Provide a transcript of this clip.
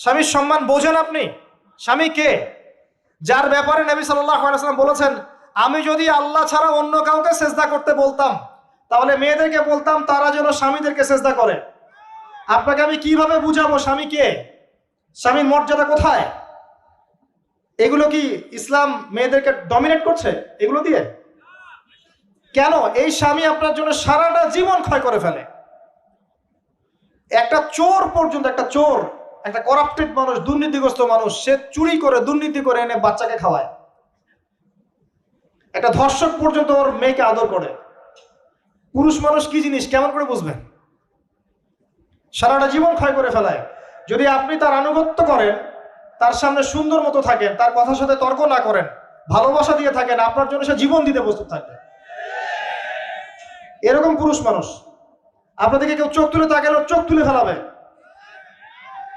স্বামীর সম্মান বোঝেন আপনি? স্বামী কে? যার ব্যাপারে নবী সাল্লাল্লাহু আলাইহি ওয়াসাল্লাম বলেছেন, আমি যদি আল্লাহ ছাড়া অন্য কাউকে সেজদা করতে বলতাম, তাহলে মেয়েদেরকে বলতাম তারা যেন স্বামীদেরকে সেজদা করে। আপনাকে আমি কিভাবে বুঝাবো স্বামী কে, স্বামীর মর্যাদা কোথায়? এগুলো কি ইসলাম মেয়েদেরকে ডমিনেট করছে এগুলো দিয়ে? কেন? এই স্বামী আপনার জন্য সারাটা জীবন ক্ষয় করে ফেলে। একটা চোর পর্যন্ত, একটা চোর, একটা করাপ্টেড মানুষ, দুর্নীতিগ্রস্ত মানুষ, সে চুরি করে দুর্নীতি করে এনে বাচ্চাকে খাওয়ায়। একটা ধর্ষক পর্যন্ত ওর মেয়েকে আদর করে। পুরুষ মানুষ কি জিনিস কেমন করে বুঝবেন? সারাটা জীবন ক্ষয় করে ফেলায়। যদি আপনি তার আনুগত্য করেন, তার সামনে সুন্দর মতো থাকেন, তার কথার সাথে তর্ক না করেন, ভালোবাসা দিয়ে থাকেন, আপনার জন্য সে জীবন দিতে প্রস্তুত থাকবে। এরকম পুরুষ মানুষ। আপনাদেরকে কেউ চোখ তুলে তাকালে চোখ তুলে ফেলাবে।